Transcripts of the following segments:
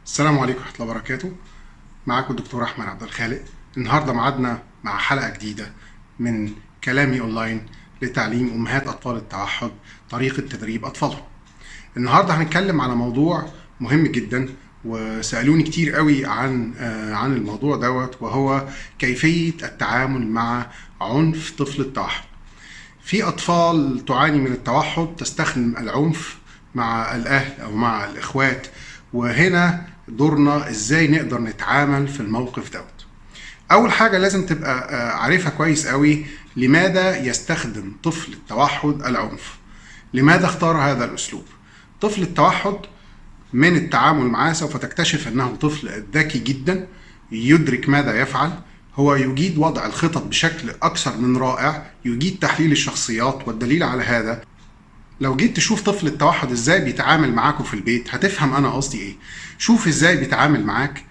السلام عليكم ورحمة الله وبركاته. معاكم الدكتور أحمد عبد الخالق. النهاردة معادنا مع حلقة جديدة من كلامي أونلاين لتعليم أمهات أطفال التوحد طريقة تدريب أطفالهم. النهاردة هنتكلم على موضوع مهم جدا، وسألوني كتير قوي عن الموضوع دوت، وهو كيفية التعامل مع عنف طفل التوحد. في أطفال تعاني من التوحد تستخدم العنف مع الأهل أو مع الإخوات، وهنا دورنا إزاي نقدر نتعامل في الموقف دوت. أول حاجة لازم تبقى عارفها كويس قوي، لماذا يستخدم طفل التوحد العنف؟ لماذا اختار هذا الأسلوب؟ طفل التوحد من التعامل معاه سوف تكتشف أنه طفل ذكي جدا، يدرك ماذا يفعل، هو يجيد وضع الخطط بشكل أكثر من رائع، يجيد تحليل الشخصيات. والدليل على هذا لو جيت تشوف طفل التوحد ازاي بيتعامل معاكوا في البيت هتفهم انا قصدي ايه. شوف ازاي بيتعامل معاك،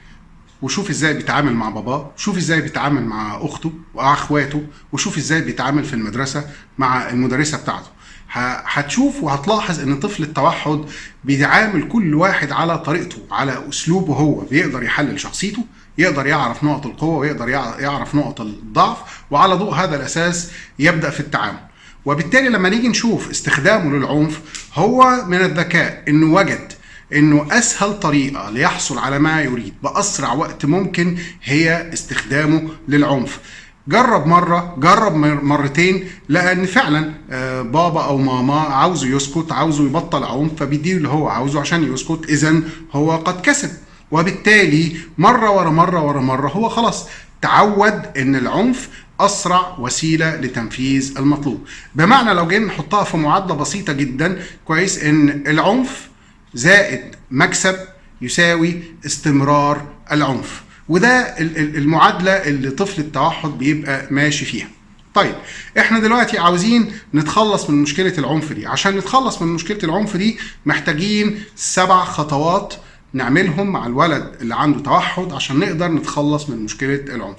وشوف ازاي بيتعامل مع باباه، شوف ازاي بيتعامل مع اخته واخواته، وشوف ازاي بيتعامل في المدرسة مع المدرسة بتاعته. هتشوف وهتلاحظ ان طفل التوحد بيعامل كل واحد على طريقته، على اسلوبه، هو بيقدر يحلل شخصيته، يقدر يعرف نقط القوة ويقدر يعرف نقط الضعف، وعلى ضوء هذا الاساس يبدأ في التعامل. وبالتالي لما نيجي نشوف استخدامه للعنف، هو من الذكاء انه وجد انه اسهل طريقة ليحصل على ما يريد باسرع وقت ممكن هي استخدامه للعنف. جرب مرة، جرب مرتين، لان فعلا بابا او ماما عاوزه يسكت، عاوزه يبطل عنف، فبيديه اللي هو عاوزه عشان يسكت، اذا هو قد كسب. وبالتالي مرة ورا مرة ورا مرة هو خلاص تعود ان العنف اسرع وسيله لتنفيذ المطلوب. بمعنى لو جينا نحطها في معادله بسيطه جدا كويس، ان العنف زائد مكسب يساوي استمرار العنف، وده المعادله اللي طفل التوحد بيبقى ماشي فيها. طيب احنا دلوقتي عاوزين نتخلص من مشكله العنف دي. عشان نتخلص من مشكله العنف دي محتاجين 7 خطوات نعملهم مع الولد اللي عنده توحد عشان نقدر نتخلص من مشكلة العنف.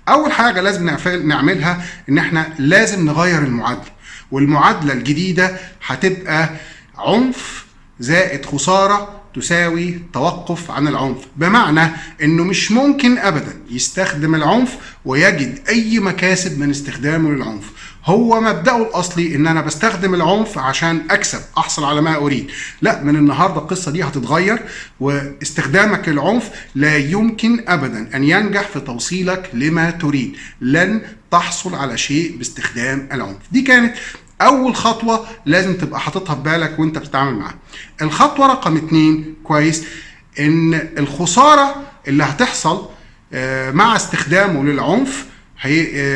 أول حاجة لازم نعملها إن إحنا لازم نغير المعادلة، والمعادلة الجديدة هتبقى عنف زائد خسارة تساوي توقف عن العنف. بمعنى إنه مش ممكن أبدا يستخدم العنف ويجد أي مكاسب من استخدامه للعنف. هو مبدأه الأصلي إن أنا بستخدم العنف عشان أكسب، أحصل على ما أريد. لا، من النهاردة القصة دي هتتغير، واستخدامك للعنف لا يمكن أبدا أن ينجح في توصيلك لما تريد. لن تحصل على شيء باستخدام العنف. دي كانت أول خطوة لازم تبقى حاططها في بالك وأنت بتتعامل معاه. الخطوة رقم 2 كويس، إن الخسارة اللي هتحصل مع استخدامه للعنف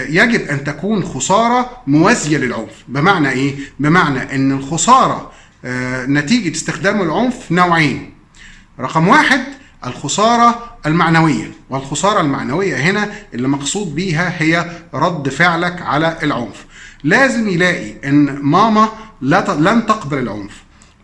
يجب أن تكون خسارة موازية للعنف. بمعنى إيه؟ بمعنى أن الخسارة نتيجة استخدام العنف نوعين. رقم 1 الخسارة المعنوية، والخسارة المعنوية هنا اللي مقصود بيها هي رد فعلك على العنف. لازم يلاقي أن ماما لن تقبل العنف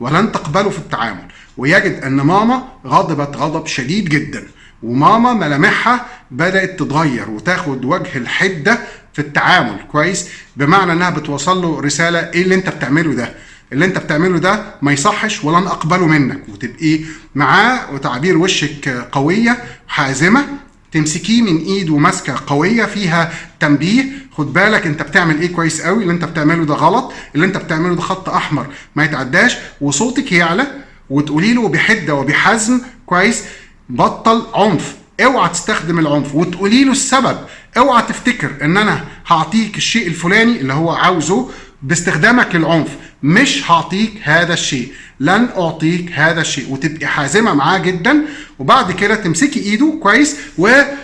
ولن تقبله في التعامل، ويجد أن ماما غضبت غضب شديد جدا، وماما ملامحها بدأت تتغير وتاخد وجه الحدة في التعامل كويس. بمعنى انها بتوصل له رسالة، ايه اللي انت بتعمله ده؟ اللي انت بتعمله ده ما يصحش ولن اقبله منك. وتبقي معاه وتعبير وشك قوية حازمة، تمسكيه من ايده ماسكة قوية فيها تنبيه، خد بالك انت بتعمل ايه كويس قوي، اللي انت بتعمله ده غلط، اللي انت بتعمله ده خط احمر ما يتعداش. وصوتك يعلى وتقولي له بحدة وبحزم كويس، بطل عنف، اوعى تستخدم العنف، وتقولي له السبب. اوعى تفتكر ان انا هعطيك الشيء الفلاني اللي هو عاوزه باستخدامك للعنف، مش هعطيك هذا الشيء، لن اعطيك هذا الشيء، وتبقي حازمه معاه جدا. وبعد كده تمسكي ايده كويس وتزقيه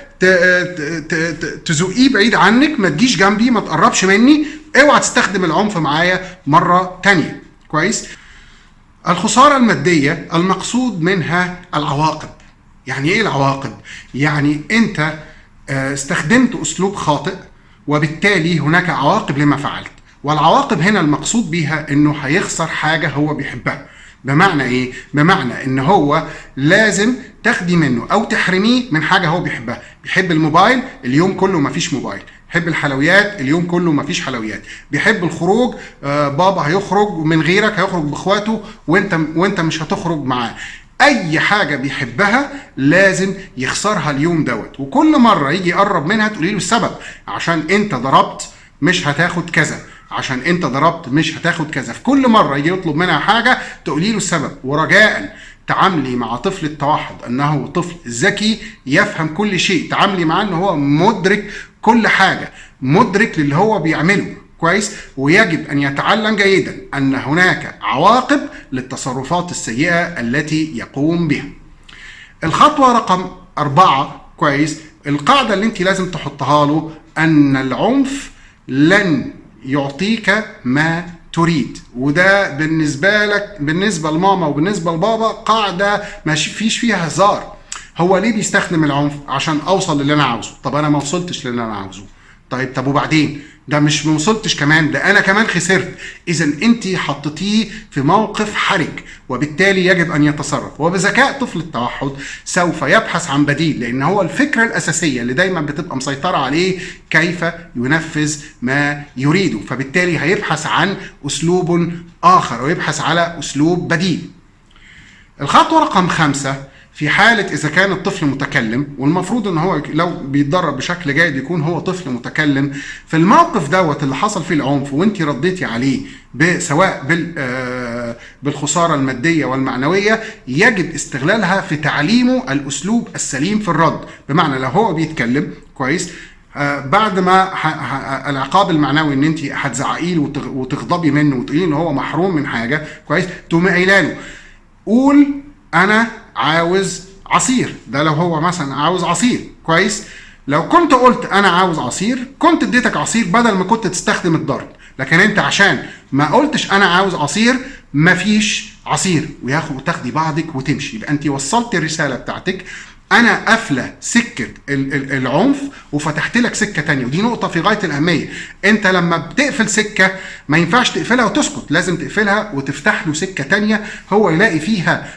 بعيد عنك، ما تجيش جنبي، ما تقربش مني، اوعى تستخدم العنف معايا مره تانية كويس. الخساره الماديه المقصود منها العواقب. يعني ايه العواقب؟ يعني انت استخدمت اسلوب خاطئ، وبالتالي هناك عواقب لما فعلت. والعواقب هنا المقصود بيها انه هيخسر حاجة هو بيحبها. بمعنى ايه؟ بمعنى ان هو لازم تاخدي منه او تحرميه من حاجة هو بيحبها. بيحب الموبايل، اليوم كله مفيش موبايل. بيحب الحلويات، اليوم كله مفيش حلويات. بيحب الخروج، بابا هيخرج من غيرك، هيخرج باخواته وانت مش هتخرج معاه. اي حاجه بيحبها لازم يخسرها اليوم دوت، وكل مره يجي يقرب منها تقولي له السبب، عشان انت ضربت مش هتاخد كذا، عشان انت ضربت مش هتاخد كذا. في كل مره يجي يطلب منها حاجه تقولي له السبب. ورجاء تعاملي مع طفل التوحد انه طفل ذكي يفهم كل شيء، تعاملي معاه ان هو مدرك كل حاجه، مدرك للي هو بيعمله كويس، ويجب ان يتعلم جيدا ان هناك عواقب للتصرفات السيئه التي يقوم بها. الخطوه رقم 4 كويس، القاعده اللي انت لازم تحطها له ان العنف لن يعطيك ما تريد. وده بالنسبه لك، بالنسبه لماما وبالنسبه لبابا، قاعده ما فيش فيها هزار. هو ليه بيستخدم العنف؟ عشان اوصل للي انا عاوزه. طب انا ما وصلتش للي انا عاوزه، طب وبعدين؟ ده مش ما وصلتش كمان، ده انا كمان خسرت. اذا انت حطيتيه في موقف حرج، وبالتالي يجب ان يتصرف. وبذكاء طفل التوحد سوف يبحث عن بديل، لان هو الفكره الاساسيه اللي دايما بتبقى مسيطره عليه كيف ينفذ ما يريده، فبالتالي هيبحث عن اسلوب اخر ويبحث على اسلوب بديل. الخطوه رقم 5، في حالة إذا كان الطفل متكلم، والمفروض إن هو لو بيتدرب بشكل جيد يكون هو طفل متكلم، في الموقف دوت اللي حصل فيه العنف وأنت رديتي عليه سواء بالخسارة المادية والمعنوية، يجب استغلالها في تعليمه الأسلوب السليم في الرد. بمعنى لو هو بيتكلم كويس، بعد ما العقاب المعنوي ان انت هتزعقي له وتغضبي منه وتقولي ان هو محروم من حاجه كويس، تقومي قايله له قول انا عاوز عصير. ده لو هو مثلا عاوز عصير كويس، لو كنت قلت انا عاوز عصير كنت اديتك عصير بدل ما كنت تستخدم الضرب، لكن انت عشان ما قلتش انا عاوز عصير مفيش عصير، وتاخدي بعضك وتمشي. يبقى انت وصلت الرساله بتاعتك، انا قافله سكه العنف وفتحت لك سكه تانية. ودي نقطه في غايه الاهميه. انت لما بتقفل سكه ما ينفعش تقفلها وتسكت، لازم تقفلها وتفتح له سكه تانية هو يلاقي فيها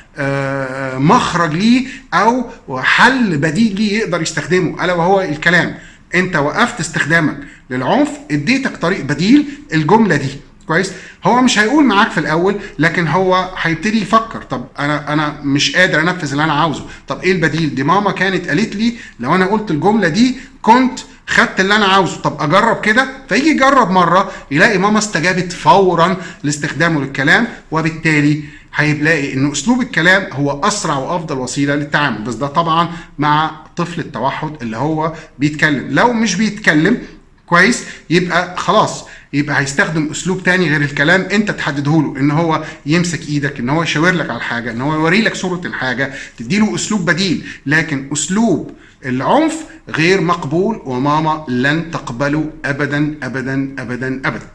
مخرج ليه او حل بديل ليه يقدر يستخدمه، الا وهو الكلام. انت وقفت استخدامك للعنف، اديتك طريق بديل، الجمله دي كويس. هو مش هيقول معاك في الاول، لكن هو هيبتدي يفكر، طب انا مش قادر انفذ اللي انا عاوزه، طب ايه البديل؟ دي ماما كانت قالت لي لو انا قلت الجمله دي كنت خدت اللي انا عاوزه، طب اجرب كده. فيجي يجرب مره يلاقي ماما استجابت فورا لاستخدامه للكلام، وبالتالي هيلاقي ان اسلوب الكلام هو اسرع وافضل وسيله للتعامل. بس ده طبعا مع طفل التوحد اللي هو بيتكلم. لو مش بيتكلم كويس يبقى خلاص، يبقى هيستخدم اسلوب تاني غير الكلام انت تحدده له، ان هو يمسك ايدك، ان هو يشاور لك على الحاجه، ان هو يوري لك صوره الحاجه، تديله اسلوب بديل. لكن اسلوب العنف غير مقبول، وماما لن تقبله ابدا ابدا ابدا ابدا.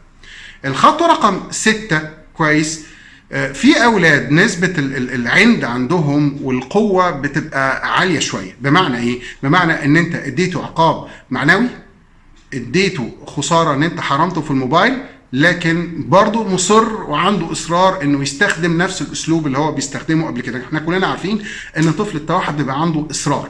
الخطوه رقم 6 كويس، في اولاد نسبه العند عندهم والقوه بتبقى عاليه شويه. بمعنى ايه؟ بمعنى ان انت اديته عقاب معنوي، اديته خساره ان انت حرمته في الموبايل، لكن برضه مصر وعنده اصرار انه يستخدم نفس الاسلوب اللي هو بيستخدمه قبل كده. احنا كلنا عارفين ان طفل التوحد بيبقى عنده اصرار،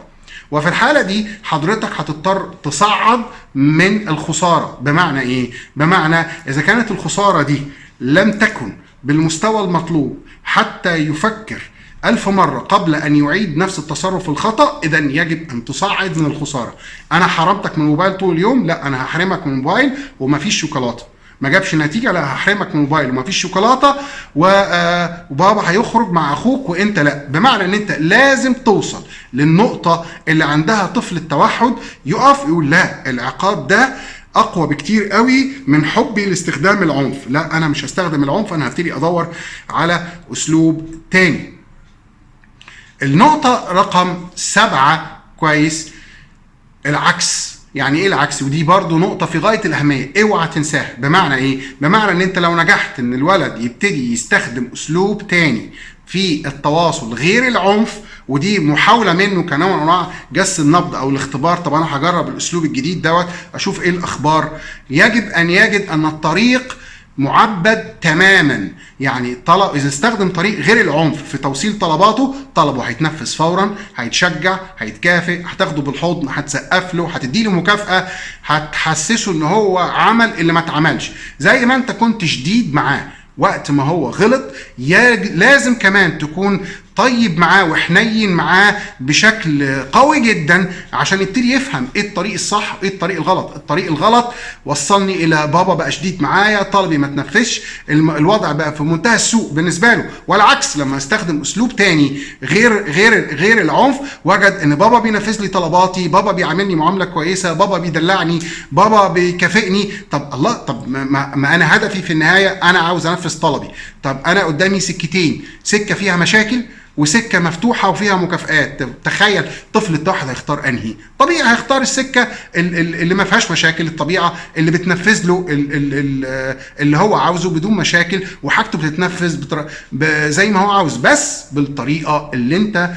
وفي الحاله دي حضرتك هتضطر تصعد من الخساره. بمعنى ايه؟ بمعنى اذا كانت الخساره دي لم تكن بالمستوى المطلوب حتى يفكر 1000 مرة قبل أن يعيد نفس التصرف الخطأ، إذا يجب أن تصعد من الخسارة. أنا حرمتك من الموبايل طول اليوم، لا أنا هحرمك من الموبايل ومفيش شوكولاتة. ما جابش نتيجة، لا هحرمك من الموبايل ومفيش شوكولاتة، وبابا هيخرج مع أخوك وأنت لا. بمعنى أن أنت لازم توصل للنقطة اللي عندها طفل التوحد يقف يقول لا، العقاب ده اقوى بكتير قوي من حبي لاستخدام العنف، لا انا مش هستخدم العنف، انا هبتدي ادور على اسلوب تاني. النقطة رقم 7 كويس، العكس. يعني ايه العكس؟ ودي برضو نقطة في غاية الأهمية، اوعى تنساها. بمعنى ايه؟ بمعنى ان انت لو نجحت ان الولد يبتدي يستخدم اسلوب تاني في التواصل غير العنف، ودي محاولة منه كنوع من انواع جس النبض او الاختبار، طب انا هجرب الاسلوب الجديد دوت اشوف ايه الاخبار، يجب ان يجد ان الطريق معبد تماما. يعني اذا استخدم طريق غير العنف في توصيل طلباته، طلبه هيتنفذ فورا، هيتشجع، هيتكافئ، هتاخده بالحضن، هتسقف له، هتدي له مكافأة، هتحسسه ان هو عمل اللي ما اتعملش. زي ما انت كنت شديد معاه وقت ما هو غلط، لازم كمان تكون طيب معاه وحنين معاه بشكل قوي جدا عشان يبتدي يفهم ايه الطريق الصح وايه الطريق الغلط. الطريق الغلط وصلني الى بابا بقى شديد معايا، طلبي ما تنفذش، الوضع بقى في منتهى السوء بالنسبه له. والعكس لما استخدم اسلوب تاني غير العنف، وجد ان بابا بينفذ لي طلباتي، بابا بيعاملني معامله كويسه، بابا بيدلعني، بابا بيكافئني. طب الله، طب ما انا هدفي في النهايه انا عاوز انفذ طلبي. طب انا قدامي سكتين، سكه فيها مشاكل وسكه مفتوحه وفيها مكافآت. تخيل طفل الواحد هيختار انهي؟ طبيعي هيختار السكه اللي ما فيهاش مشاكل، الطبيعه اللي بتنفذ له اللي هو عاوزه بدون مشاكل، وحاجته بتتنفذ زي ما هو عاوز، بس بالطريقه اللي انت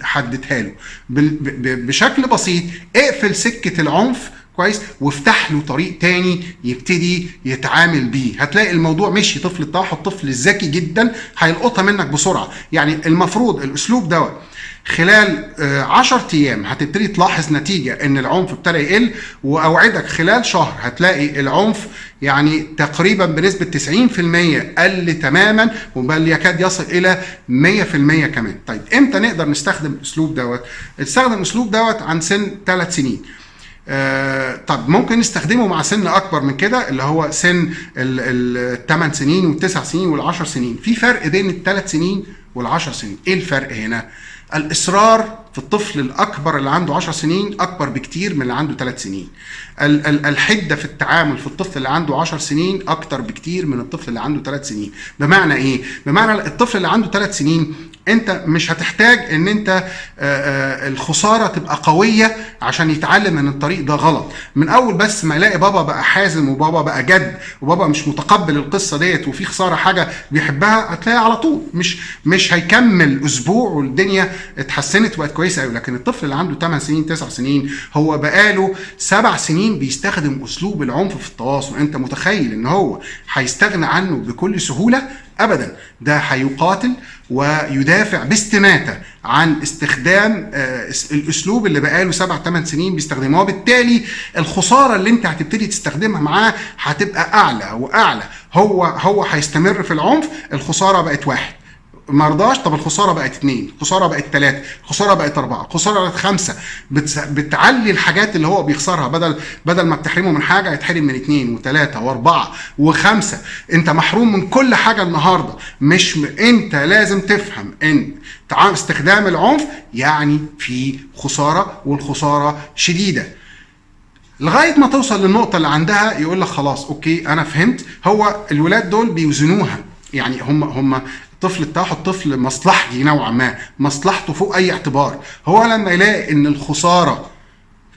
حددتها له. بشكل بسيط اقفل سكه العنف كويس، وافتح له طريق تاني يبتدي يتعامل بيه. هتلاقي الموضوع مشي. طفل التوحد طفل ذكي جدا، هيلقطها منك بسرعه. يعني المفروض الاسلوب دوت خلال 10 ايام هتبتدي تلاحظ نتيجه ان العنف ابتدى يقل، واوعدك خلال شهر هتلاقي العنف يعني تقريبا بنسبه 90% قل تماما، وبل يكاد يصل الى 100% كمان. طيب امتى نقدر نستخدم الاسلوب دوت؟ نستخدم الاسلوب دوت عن سن 3 سنين. طب ممكن نستخدمه مع سن اكبر من كده، اللي هو سن ال8 سنين وال9 سنين وال10 سنين. في فرق بين ال3 سنين وال10 سنين. ايه الفرق هنا؟ الاصرار في الطفل الاكبر اللي عنده 10 سنين اكبر بكتير من اللي عنده 3 سنين. الحده في التعامل في الطفل اللي عنده 10 سنين اكتر بكتير من الطفل اللي عنده 3 سنين. بمعنى ايه؟ بمعنى الطفل اللي عنده 3 سنين انت مش هتحتاج ان انت الخساره تبقى قويه عشان يتعلم ان الطريق ده غلط. من اول بس ما يلاقي بابا بقى حازم وبابا بقى جد وبابا مش متقبل القصه ديت وفي خساره حاجه بيحبها، هتلاقي على طول مش هيكمل اسبوع والدنيا اتحسنت وبقت كويسه قوي. لكن الطفل اللي عنده 8 سنين 9 سنين هو بقاله 7 سنين بيستخدم اسلوب العنف في التواصل. انت متخيل ان هو هيستغنى عنه بكل سهوله؟ ابدا، ده هيقاتل ويدافع باستماتة عن استخدام الاسلوب اللي بقاله 7 8 سنين بيستخدمه. وبالتالي الخساره اللي انت هتبتدي تستخدمها معاه هتبقى اعلى واعلى. هو هيستمر في العنف. الخساره بقت 1، ما رضاش، طب الخساره بقت 2، الخساره بقت 3، الخساره بقت 4، الخساره بقت 5. بتعلي الحاجات اللي هو بيخسرها. بدل ما بتحرمه من حاجه يتحرم من 2 و3 و4 و5. انت محروم من كل حاجه النهارده. انت لازم تفهم ان استخدام العنف يعني في خساره، والخساره شديده، لغايه ما توصل للنقطه اللي عندها يقول لك خلاص اوكي انا فهمت. هو الولاد دول بيوزنوها، يعني هم طفل التوحد طفل مصلحجي نوعا ما، مصلحته فوق اي اعتبار. هو لما يلاقي ان الخساره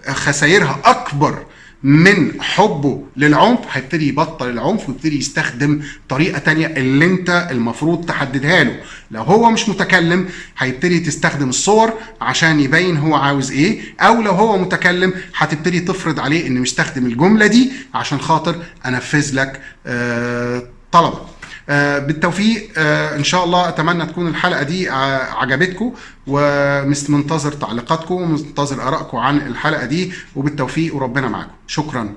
خسائرها اكبر من حبه للعنف هيبتدي يبطل العنف ويبتدي يستخدم طريقه تانية اللي انت المفروض تحددها له. لو هو مش متكلم هيبتدي تستخدم الصور عشان يبين هو عاوز ايه، او لو هو متكلم هتبتدي تفرض عليه ان مستخدم الجمله دي عشان خاطر انفذ لك طلبك. بالتوفيق ان شاء الله. اتمنى تكون الحلقه دي عجبتكم، ومنتظر تعليقاتكم ومنتظر ارائكم عن الحلقه دي. وبالتوفيق وربنا معاكم. شكرا.